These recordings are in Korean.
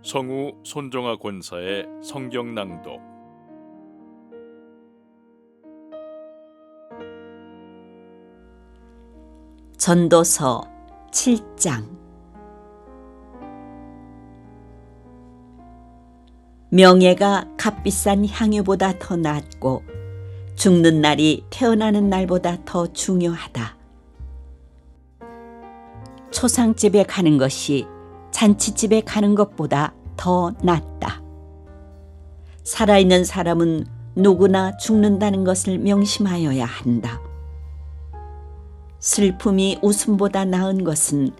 성우 손정아 권사의 성경 낭독. 전도서 7장. 명예가 값비싼 향유보다 더 낫고 죽는 날이 태어나는 날보다 더 중요하다. 초상집에 가는 것이 잔치집에 가는 것보다 더 낫다. 살아있는 사람은 누구나 죽는다는 것을 명심하여야 한다. 슬픔이 웃음보다 나은 것은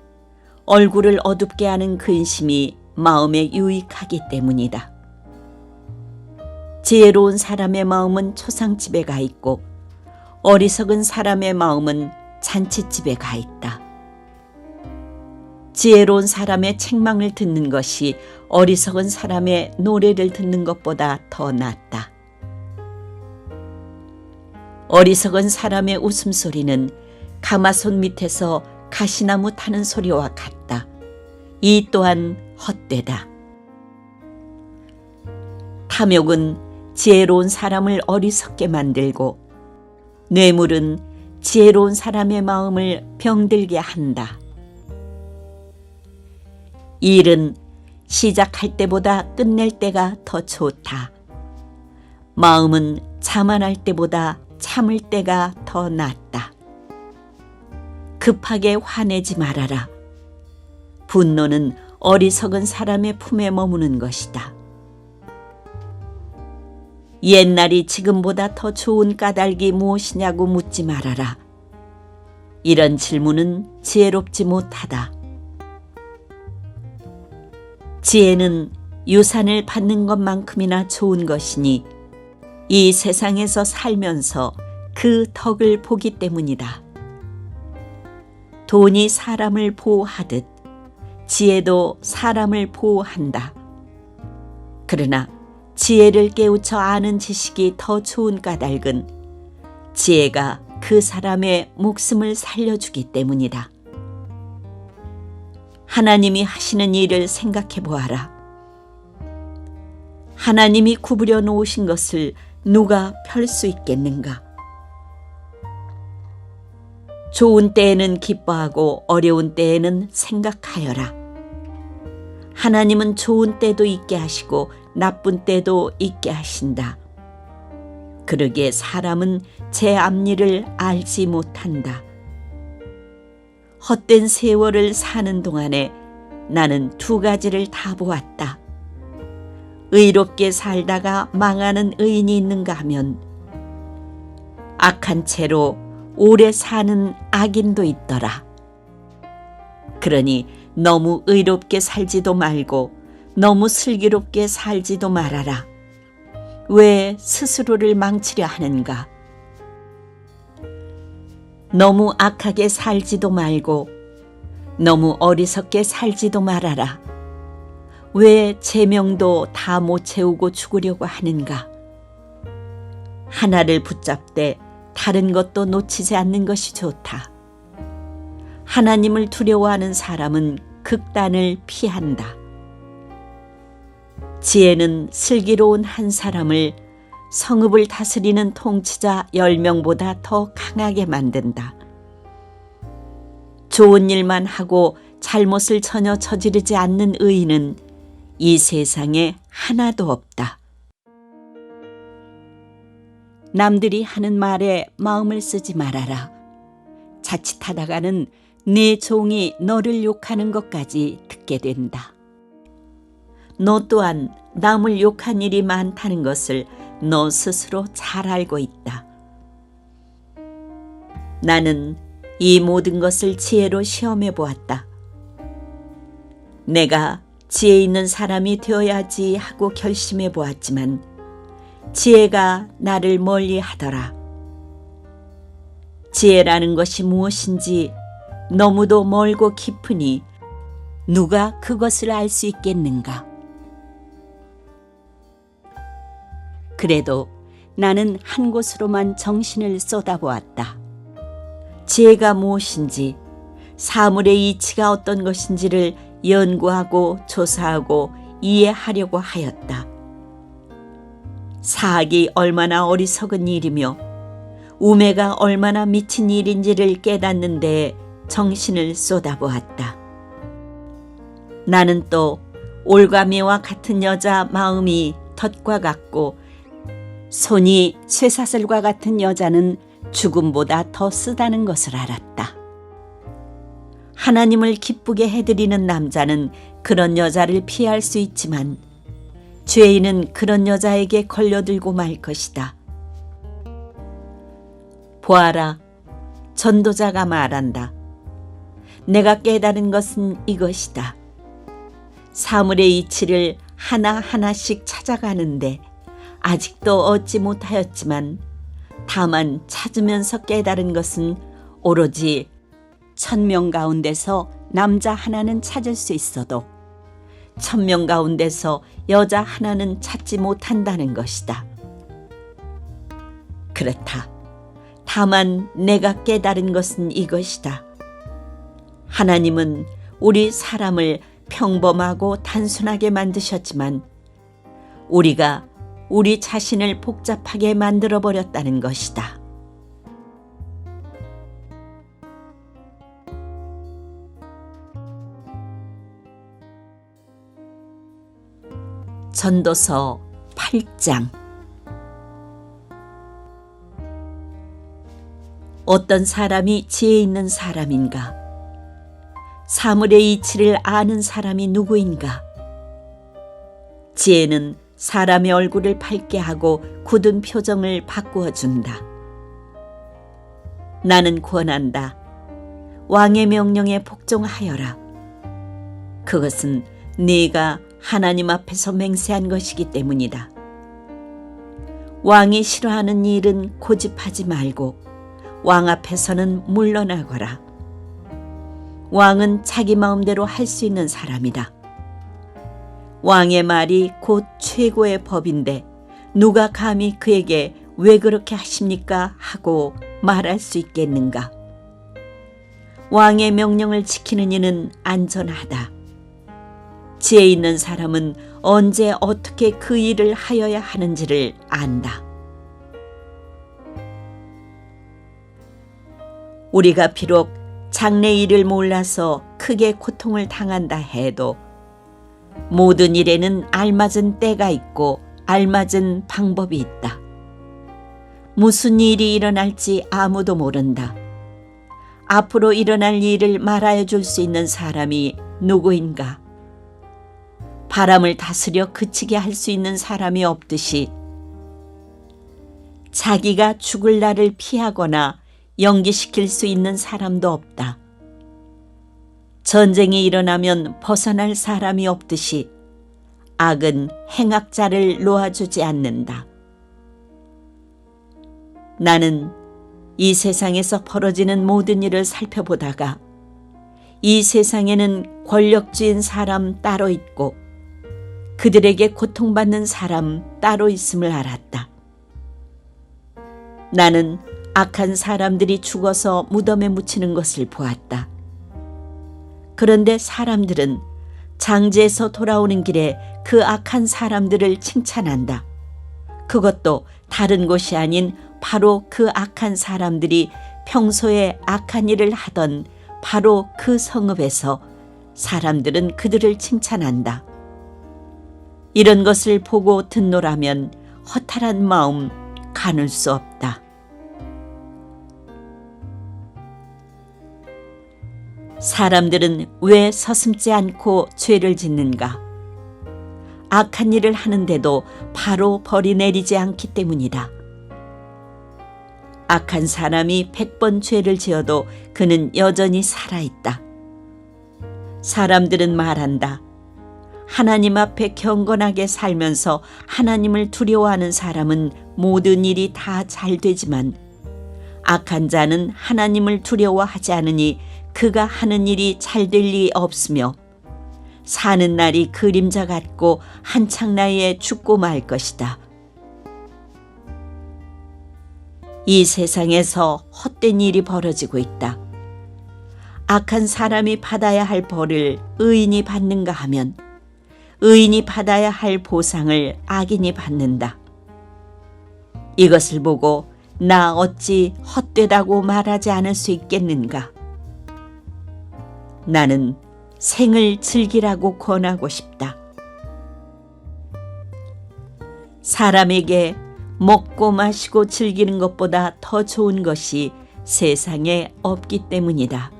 얼굴을 어둡게 하는 근심이 마음에 유익하기 때문이다. 지혜로운 사람의 마음은 초상집에 가 있고 어리석은 사람의 마음은 잔치집에 가 있다. 지혜로운 사람의 책망을 듣는 것이 어리석은 사람의 노래를 듣는 것보다 더 낫다. 어리석은 사람의 웃음소리는 가마솥 밑에서 가시나무 타는 소리와 같다. 이 또한 헛되다. 탐욕은 지혜로운 사람을 어리석게 만들고 뇌물은 지혜로운 사람의 마음을 병들게 한다. 일은 시작할 때보다 끝낼 때가 더 좋다. 마음은 자만할 때보다 참을 때가 더 낫다. 급하게 화내지 말아라. 분노는 어리석은 사람의 품에 머무는 것이다. 옛날이 지금보다 더 좋은 까닭이 무엇이냐고 묻지 말아라. 이런 질문은 지혜롭지 못하다. 지혜는 유산을 받는 것만큼이나 좋은 것이니 이 세상에서 살면서 그 덕을 보기 때문이다. 돈이 사람을 보호하듯 지혜도 사람을 보호한다. 그러나 지혜를 깨우쳐 아는 지식이 더 좋은 까닭은 지혜가 그 사람의 목숨을 살려주기 때문이다. 하나님이 하시는 일을 생각해 보아라. 하나님이 구부려 놓으신 것을 누가 펼 수 있겠는가? 좋은 때에는 기뻐하고 어려운 때에는 생각하여라. 하나님은 좋은 때도 있게 하시고 나쁜 때도 있게 하신다. 그러기에 사람은 제 앞일을 알지 못한다. 헛된 세월을 사는 동안에 나는 두 가지를 다 보았다. 의롭게 살다가 망하는 의인이 있는가 하면 악한 채로 오래 사는 악인도 있더라. 그러니 너무 의롭게 살지도 말고 너무 슬기롭게 살지도 말아라. 왜 스스로를 망치려 하는가? 너무 악하게 살지도 말고 너무 어리석게 살지도 말아라. 왜 제명도 다 못 채우고 죽으려고 하는가? 하나를 붙잡되 다른 것도 놓치지 않는 것이 좋다. 하나님을 두려워하는 사람은 극단을 피한다. 지혜는 슬기로운 한 사람을 성읍을 다스리는 통치자 10명보다 더 강하게 만든다. 좋은 일만 하고 잘못을 전혀 저지르지 않는 의인은 이 세상에 하나도 없다. 남들이 하는 말에 마음을 쓰지 말아라. 자칫하다가는 네 종이 너를 욕하는 것까지 듣게 된다. 너 또한 남을 욕한 일이 많다는 것을 너 스스로 잘 알고 있다. 나는 이 모든 것을 지혜로 시험해 보았다. 내가 지혜 있는 사람이 되어야지 하고 결심해 보았지만 지혜가 나를 멀리 하더라. 지혜라는 것이 무엇인지 너무도 멀고 깊으니 누가 그것을 알 수 있겠는가? 그래도 나는 한 곳으로만 정신을 쏟아보았다. 지혜가 무엇인지, 사물의 이치가 어떤 것인지를 연구하고 조사하고 이해하려고 하였다. 사악이 얼마나 어리석은 일이며 우매가 얼마나 미친 일인지를 깨닫는 데에 정신을 쏟아보았다. 나는 또 올가미와 같은 여자 마음이 덫과 같고 손이 쇠사슬과 같은 여자는 죽음보다 더 쓰다는 것을 알았다. 하나님을 기쁘게 해드리는 남자는 그런 여자를 피할 수 있지만 죄인은 그런 여자에게 걸려들고 말 것이다. 보아라, 전도자가 말한다. 내가 깨달은 것은 이것이다. 사물의 이치를 하나하나씩 찾아가는데 아직도 얻지 못하였지만 다만 찾으면서 깨달은 것은 오로지 1000명 가운데서 남자 하나는 찾을 수 있어도 1000명 가운데서 여자 하나는 찾지 못한다는 것이다. 그렇다. 다만 내가 깨달은 것은 이것이다. 하나님은 우리 사람을 평범하고 단순하게 만드셨지만 우리가 우리 자신을 복잡하게 만들어버렸다는 것이다. 전도서 8장. 어떤 사람이 지혜 있는 사람인가? 사물의 이치를 아는 사람이 누구인가? 지혜는 사람의 얼굴을 밝게 하고 굳은 표정을 바꾸어 준다. 나는 권한다. 왕의 명령에 복종하여라. 그것은 네가 하나님 앞에서 맹세한 것이기 때문이다. 왕이 싫어하는 일은 고집하지 말고 왕 앞에서는 물러나거라. 왕은 자기 마음대로 할 수 있는 사람이다. 왕의 말이 곧 최고의 법인데 누가 감히 그에게 왜 그렇게 하십니까? 하고 말할 수 있겠는가? 왕의 명령을 지키는 이는 안전하다. 지혜 있는 사람은 언제 어떻게 그 일을 하여야 하는지를 안다. 우리가 비록 장래 일을 몰라서 크게 고통을 당한다 해도 모든 일에는 알맞은 때가 있고 알맞은 방법이 있다. 무슨 일이 일어날지 아무도 모른다. 앞으로 일어날 일을 말하여 줄 수 있는 사람이 누구인가? 바람을 다스려 그치게 할 수 있는 사람이 없듯이 자기가 죽을 날을 피하거나 연기시킬 수 있는 사람도 없다. 전쟁이 일어나면 벗어날 사람이 없듯이 악은 행악자를 놓아주지 않는다. 나는 이 세상에서 벌어지는 모든 일을 살펴보다가 이 세상에는 권력주인 사람 따로 있고 그들에게 고통받는 사람 따로 있음을 알았다. 나는 악한 사람들이 죽어서 무덤에 묻히는 것을 보았다. 그런데 사람들은 장제에서 돌아오는 길에 그 악한 사람들을 칭찬한다. 그것도 다른 곳이 아닌 바로 그 악한 사람들이 평소에 악한 일을 하던 바로 그 성읍에서 사람들은 그들을 칭찬한다. 이런 것을 보고 듣노라면 허탈한 마음 가눌 수 없다. 사람들은 왜 서슴지 않고 죄를 짓는가? 악한 일을 하는데도 바로 벌이 내리지 않기 때문이다. 악한 사람이 100번 죄를 지어도 그는 여전히 살아있다. 사람들은 말한다. 하나님 앞에 경건하게 살면서 하나님을 두려워하는 사람은 모든 일이 다 잘 되지만 악한 자는 하나님을 두려워하지 않으니 그가 하는 일이 잘 될 리 없으며 사는 날이 그림자 같고 한창 나이에 죽고 말 것이다. 이 세상에서 헛된 일이 벌어지고 있다. 악한 사람이 받아야 할 벌을 의인이 받는가 하면 의인이 받아야 할 보상을 악인이 받는다. 이것을 보고 나 어찌 헛되다고 말하지 않을 수 있겠는가? 나는 생을 즐기라고 권하고 싶다. 사람에게 먹고 마시고 즐기는 것보다 더 좋은 것이 세상에 없기 때문이다.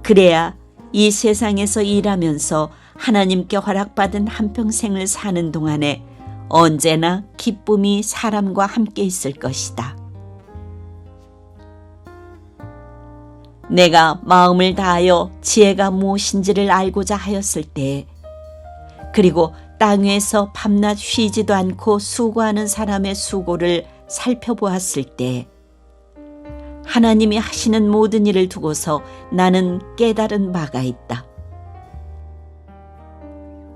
그래야 이 세상에서 일하면서 하나님께 허락받은 한평생을 사는 동안에 언제나 기쁨이 사람과 함께 있을 것이다. 내가 마음을 다하여 지혜가 무엇인지를 알고자 하였을 때에, 그리고 땅 위에서 밤낮 쉬지도 않고 수고하는 사람의 수고를 살펴보았을 때, 하나님이 하시는 모든 일을 두고서 나는 깨달은 바가 있다.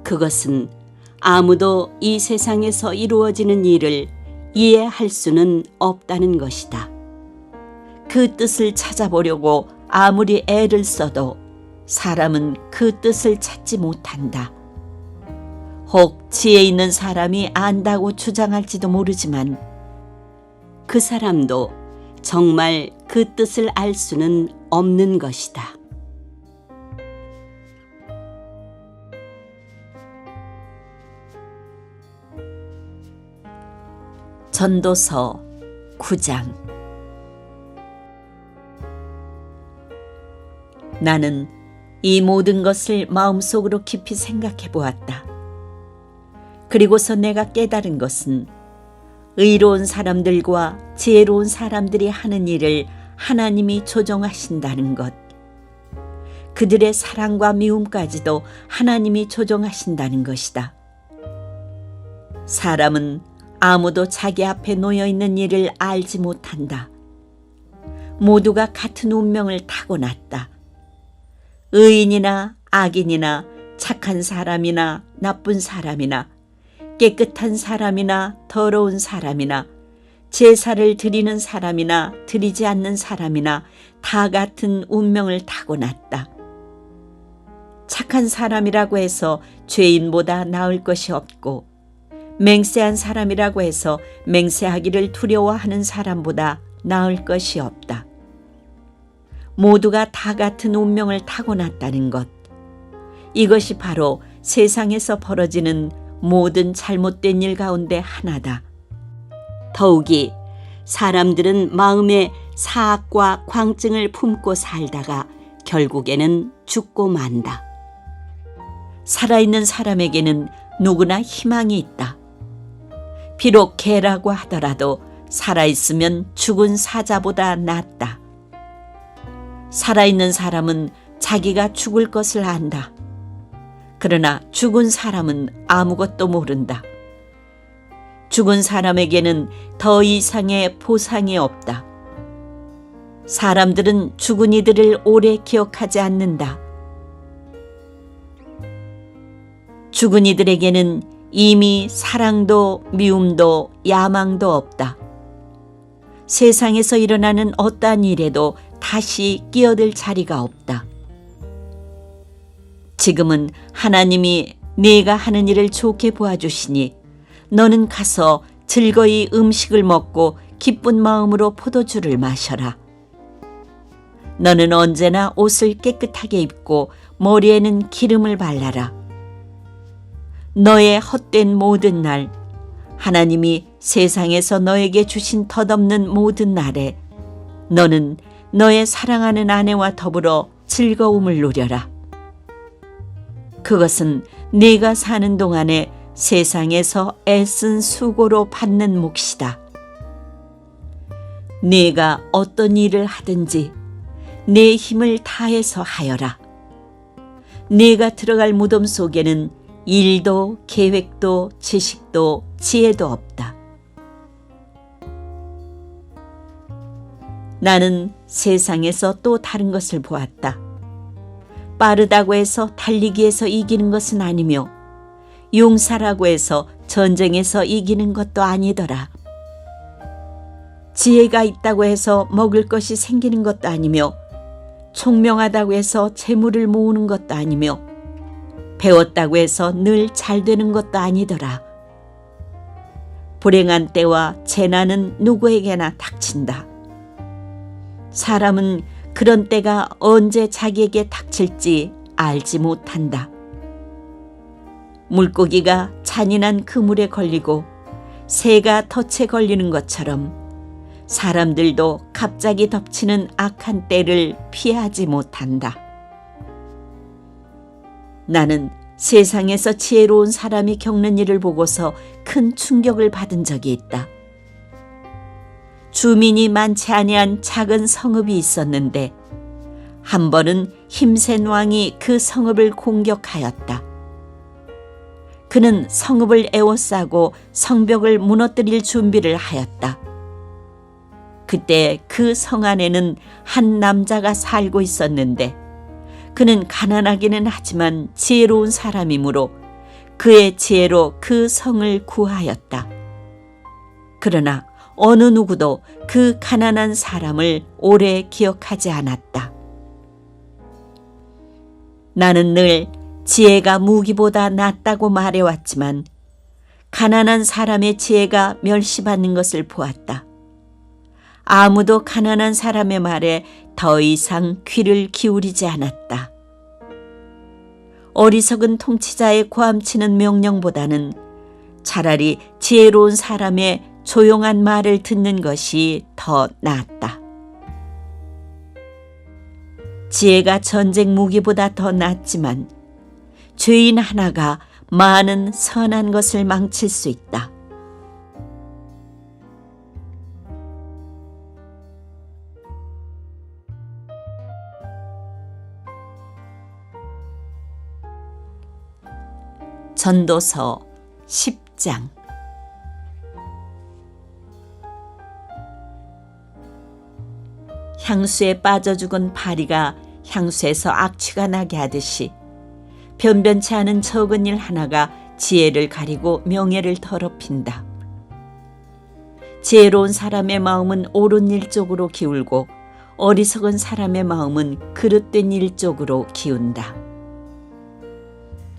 그것은 아무도 이 세상에서 이루어지는 일을 이해할 수는 없다는 것이다. 그 뜻을 찾아보려고 아무리 애를 써도 사람은 그 뜻을 찾지 못한다. 혹 지혜 있는 사람이 안다고 주장할지도 모르지만 그 사람도 정말 그 뜻을 알 수는 없는 것이다. 전도서 9장. 나는 이 모든 것을 마음속으로 깊이 생각해 보았다. 그리고서 내가 깨달은 것은 의로운 사람들과 지혜로운 사람들이 하는 일을 하나님이 조정하신다는 것, 그들의 사랑과 미움까지도 하나님이 조정하신다는 것이다. 사람은 아무도 자기 앞에 놓여 있는 일을 알지 못한다. 모두가 같은 운명을 타고났다. 의인이나 악인이나 착한 사람이나 나쁜 사람이나 깨끗한 사람이나 더러운 사람이나 제사를 드리는 사람이나 드리지 않는 사람이나 다 같은 운명을 타고났다. 착한 사람이라고 해서 죄인보다 나을 것이 없고, 맹세한 사람이라고 해서 맹세하기를 두려워하는 사람보다 나을 것이 없다. 모두가 다 같은 운명을 타고났다는 것, 이것이 바로 세상에서 벌어지는 모든 잘못된 일 가운데 하나다. 더욱이 사람들은 마음에 사악과 광증을 품고 살다가 결국에는 죽고 만다. 살아있는 사람에게는 누구나 희망이 있다. 비록 개라고 하더라도 살아있으면 죽은 사자보다 낫다. 살아있는 사람은 자기가 죽을 것을 안다. 그러나 죽은 사람은 아무것도 모른다. 죽은 사람에게는 더 이상의 보상이 없다. 사람들은 죽은 이들을 오래 기억하지 않는다. 죽은 이들에게는 이미 사랑도 미움도 야망도 없다. 세상에서 일어나는 어떠한 일에도 다시 끼어들 자리가 없다. 지금은 하나님이 네가 하는 일을 좋게 보아주시니 너는 가서 즐거이 음식을 먹고 기쁜 마음으로 포도주를 마셔라. 너는 언제나 옷을 깨끗하게 입고 머리에는 기름을 발라라. 너의 헛된 모든 날, 하나님이 세상에서 너에게 주신 덧없는 모든 날에 너는 너의 사랑하는 아내와 더불어 즐거움을 누려라. 그것은 네가 사는 동안에 세상에서 애쓴 수고로 받는 몫이다. 네가 어떤 일을 하든지 내 힘을 다해서 하여라. 네가 들어갈 무덤 속에는 일도 계획도 지식도 지혜도 없다. 나는 세상에서 또 다른 것을 보았다. 빠르다고 해서 달리기에서 이기는 것은 아니며 용사라고 해서 전쟁에서 이기는 것도 아니더라. 지혜가 있다고 해서 먹을 것이 생기는 것도 아니며 총명하다고 해서 재물을 모으는 것도 아니며 배웠다고 해서 늘 잘 되는 것도 아니더라. 불행한 때와 재난은 누구에게나 닥친다. 사람은 그런 때가 언제 자기에게 닥칠지 알지 못한다. 물고기가 잔인한 그물에 걸리고 새가 덫에 걸리는 것처럼 사람들도 갑자기 덮치는 악한 때를 피하지 못한다. 나는 세상에서 지혜로운 사람이 겪는 일을 보고서 큰 충격을 받은 적이 있다. 주민이 많지 아니한 작은 성읍이 있었는데 한 번은 힘센 왕이 그 성읍을 공격하였다. 그는 성읍을 에워싸고 성벽을 무너뜨릴 준비를 하였다. 그때 그 성 안에는 한 남자가 살고 있었는데 그는 가난하기는 하지만 지혜로운 사람이므로 그의 지혜로 그 성을 구하였다. 그러나 어느 누구도 그 가난한 사람을 오래 기억하지 않았다. 나는 늘 지혜가 무기보다 낫다고 말해왔지만 가난한 사람의 지혜가 멸시받는 것을 보았다. 아무도 가난한 사람의 말에 더 이상 귀를 기울이지 않았다. 어리석은 통치자의 고함치는 명령보다는 차라리 지혜로운 사람의 조용한 말을 듣는 것이 더 낫다. 지혜가 전쟁 무기보다 더 낫지만 죄인 하나가 많은 선한 것을 망칠 수 있다. 전도서 10장. 향수에 빠져 죽은 파리가 향수에서 악취가 나게 하듯이 변변치 않은 적은 일 하나가 지혜를 가리고 명예를 더럽힌다. 지혜로운 사람의 마음은 옳은 일 쪽으로 기울고 어리석은 사람의 마음은 그릇된 일 쪽으로 기운다.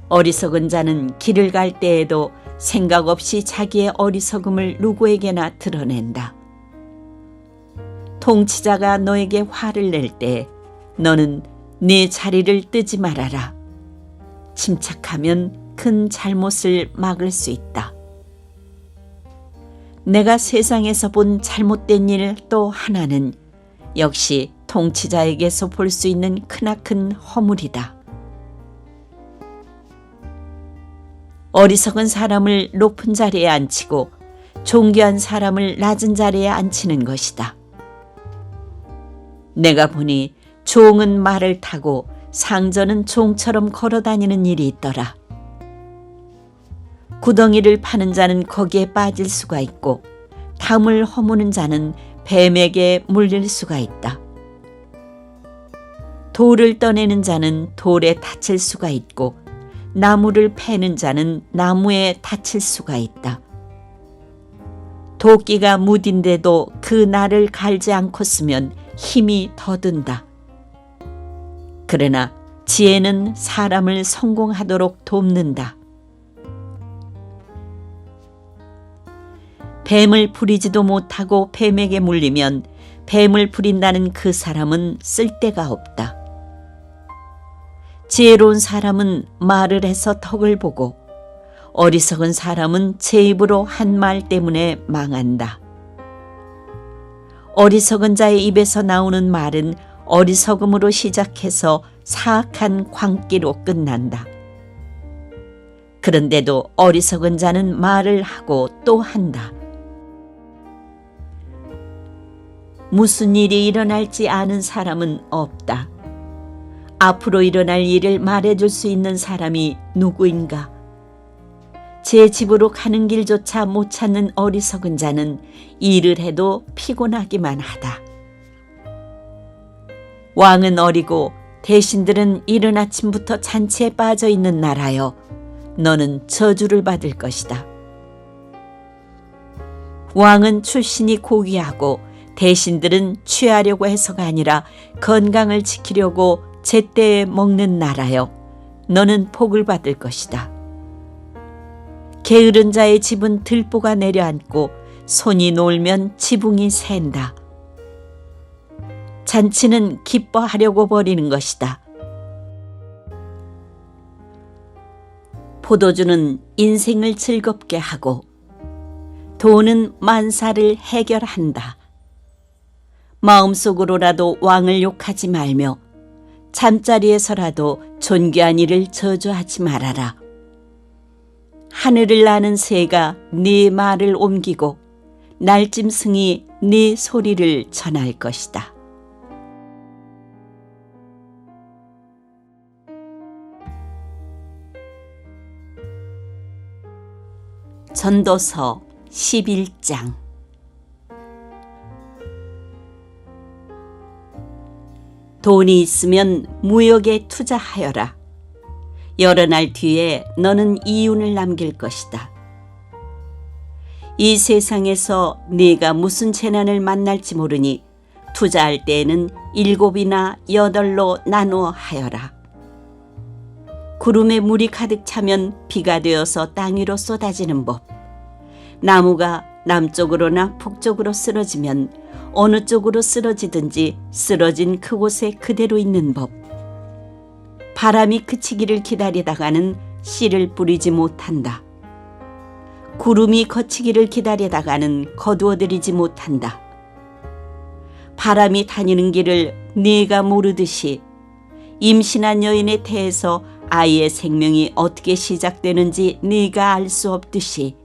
어리석은 자는 길을 갈 때에도 생각 없이 자기의 어리석음을 누구에게나 드러낸다. 통치자가 너에게 화를 낼 때 너는 네 자리를 뜨지 말아라. 침착하면 큰 잘못을 막을 수 있다. 내가 세상에서 본 잘못된 일 또 하나는 역시 통치자에게서 볼 수 있는 크나큰 허물이다. 어리석은 사람을 높은 자리에 앉히고 존귀한 사람을 낮은 자리에 앉히는 것이다. 내가 보니 종은 말을 타고 상전은 종처럼 걸어다니는 일이 있더라. 구덩이를 파는 자는 거기에 빠질 수가 있고 담을 허무는 자는 뱀에게 물릴 수가 있다. 돌을 떠내는 자는 돌에 다칠 수가 있고 나무를 패는 자는 나무에 다칠 수가 있다. 도끼가 무딘데도 그 날을 갈지 않고 쓰면 힘이 더 든다. 그러나 지혜는 사람을 성공하도록 돕는다. 뱀을 부리지도 못하고 뱀에게 물리면 뱀을 부린다는 그 사람은 쓸데가 없다. 지혜로운 사람은 말을 해서 덕을 보고 어리석은 사람은 제 입으로 한 말 때문에 망한다. 어리석은 자의 입에서 나오는 말은 어리석음으로 시작해서 사악한 광기로 끝난다. 그런데도 어리석은 자는 말을 하고 또 한다. 무슨 일이 일어날지 아는 사람은 없다. 앞으로 일어날 일을 말해줄 수 있는 사람이 누구인가? 제 집으로 가는 길조차 못 찾는 어리석은 자는 일을 해도 피곤하기만 하다. 왕은 어리고 대신들은 이른 아침부터 잔치에 빠져 있는 나라여, 너는 저주를 받을 것이다. 왕은 출신이 고귀하고 대신들은 취하려고 해서가 아니라 건강을 지키려고 제때에 먹는 나라여, 너는 복을 받을 것이다. 게으른 자의 집은 들보가 내려앉고 손이 놀면 지붕이 샌다. 잔치는 기뻐하려고 벌이는 것이다. 포도주는 인생을 즐겁게 하고 돈은 만사를 해결한다. 마음속으로라도 왕을 욕하지 말며 잠자리에서라도 존귀한 이를 저주하지 말아라. 하늘을 나는 새가 네 말을 옮기고 날짐승이 네 소리를 전할 것이다. 전도서 11장. 돈이 있으면 무역에 투자하여라. 여러 날 뒤에 너는 이윤을 남길 것이다. 이 세상에서 네가 무슨 재난을 만날지 모르니 투자할 때에는 7이나 8로 나누어 하여라. 구름에 물이 가득 차면 비가 되어서 땅 위로 쏟아지는 법. 나무가 남쪽으로나 북쪽으로 쓰러지면 어느 쪽으로 쓰러지든지 쓰러진 그곳에 그대로 있는 법. 바람이 그치기를 기다리다가는 씨를 뿌리지 못한다. 구름이 거치기를 기다리다가는 거두어들이지 못한다. 바람이 다니는 길을 네가 모르듯이 임신한 여인의 태에서 아이의 생명이 어떻게 시작되는지 네가 알 수 없듯이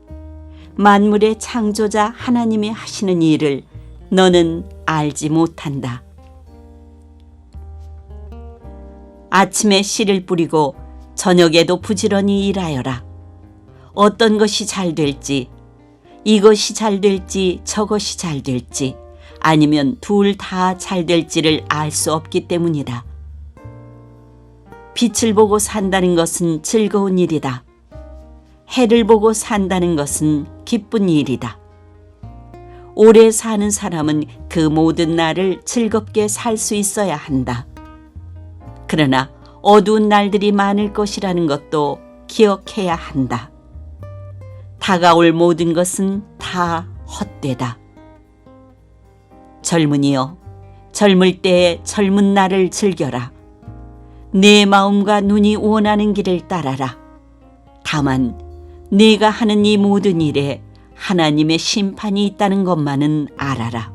만물의 창조자 하나님이 하시는 일을 너는 알지 못한다. 아침에 씨를 뿌리고 저녁에도 부지런히 일하여라. 어떤 것이 잘 될지, 이것이 잘 될지 저것이 잘 될지 아니면 둘 다 잘 될지를 알 수 없기 때문이다. 빛을 보고 산다는 것은 즐거운 일이다. 해를 보고 산다는 것은 기쁜 일이다. 오래 사는 사람은 그 모든 날을 즐겁게 살 수 있어야 한다. 그러나 어두운 날들이 많을 것이라는 것도 기억해야 한다. 다가올 모든 것은 다 헛되다. 젊은이여, 젊을 때에 젊은 날을 즐겨라. 내 마음과 눈이 원하는 길을 따라라. 다만 네가 하는 이 모든 일에 하나님의 심판이 있다는 것만은 알아라.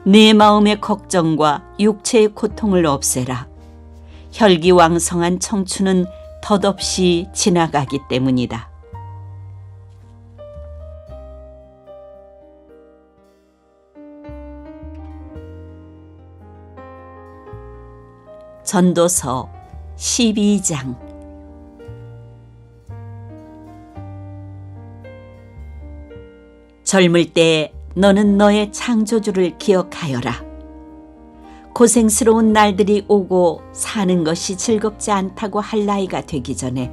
내 마음의 걱정과 육체의 고통을 없애라. 혈기왕성한 청춘은 덧없이 지나가기 때문이다. 전도서 12장. 젊을 때에 너는 너의 창조주를 기억하여라. 고생스러운 날들이 오고 사는 것이 즐겁지 않다고 할 나이가 되기 전에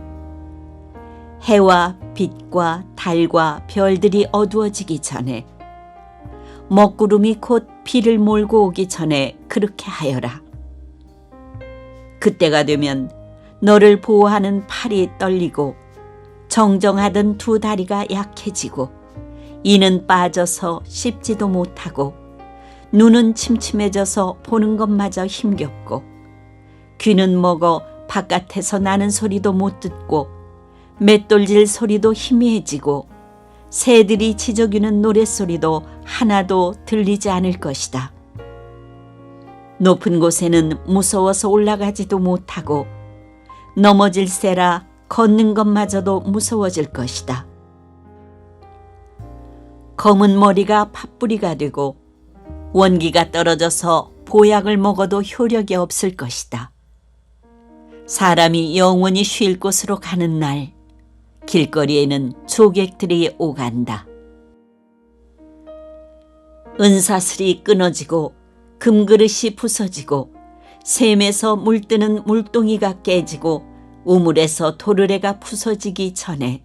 해와 빛과 달과 별들이 어두워지기 전에 먹구름이 곧 비를 몰고 오기 전에 그렇게 하여라. 그때가 되면 너를 보호하는 팔이 떨리고 정정하던 두 다리가 약해지고 이는 빠져서 씹지도 못하고 눈은 침침해져서 보는 것마저 힘겹고 귀는 먹어 바깥에서 나는 소리도 못 듣고 맷돌질 소리도 희미해지고 새들이 지저귀는 노랫소리도 하나도 들리지 않을 것이다. 높은 곳에는 무서워서 올라가지도 못하고 넘어질세라 걷는 것마저도 무서워질 것이다. 검은 머리가 팥뿌리가 되고 원기가 떨어져서 보약을 먹어도 효력이 없을 것이다. 사람이 영원히 쉴 곳으로 가는 날 길거리에는 조객들이 오간다. 은사슬이 끊어지고 금그릇이 부서지고 샘에서 물뜨는 물동이가 깨지고 우물에서 도르래가 부서지기 전에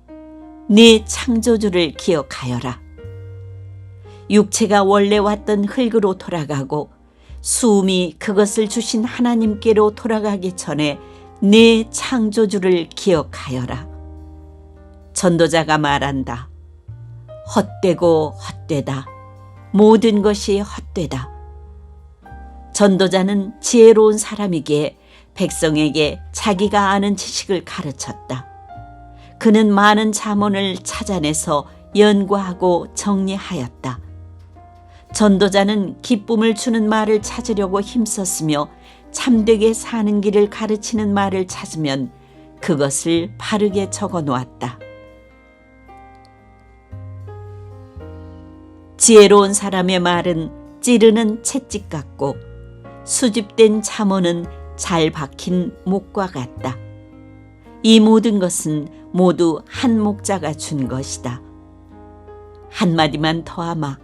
네 창조주를 기억하여라. 육체가 원래 왔던 흙으로 돌아가고 수음이 그것을 주신 하나님께로 돌아가기 전에 네 창조주를 기억하여라. 전도자가 말한다. 헛되고 헛되다. 모든 것이 헛되다. 전도자는 지혜로운 사람이기에 백성에게 자기가 아는 지식을 가르쳤다. 그는 많은 잠언을 찾아내서 연구하고 정리하였다. 전도자는 기쁨을 주는 말을 찾으려고 힘썼으며 참되게 사는 길을 가르치는 말을 찾으면 그것을 바르게 적어 놓았다. 지혜로운 사람의 말은 찌르는 채찍 같고 수집된 잠언은 잘 박힌 목과 같다. 이 모든 것은 모두 한 목자가 준 것이다. 한마디만 더하마.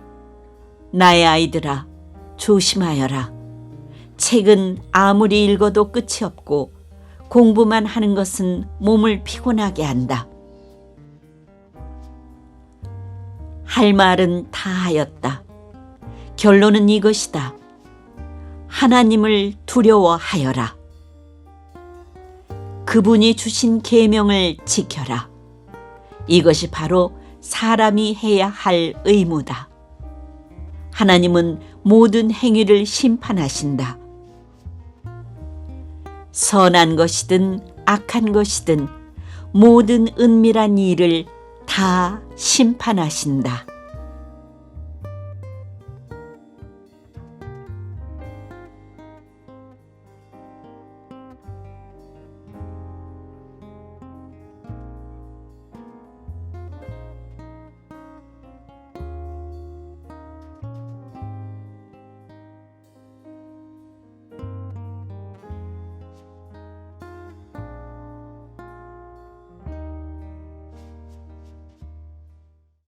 나의 아이들아, 조심하여라. 책은 아무리 읽어도 끝이 없고 공부만 하는 것은 몸을 피곤하게 한다. 할 말은 다 하였다. 결론은 이것이다. 하나님을 두려워하여라. 그분이 주신 계명을 지켜라. 이것이 바로 사람이 해야 할 의무다. 하나님은 모든 행위를 심판하신다. 선한 것이든 악한 것이든 모든 은밀한 일을 다 심판하신다.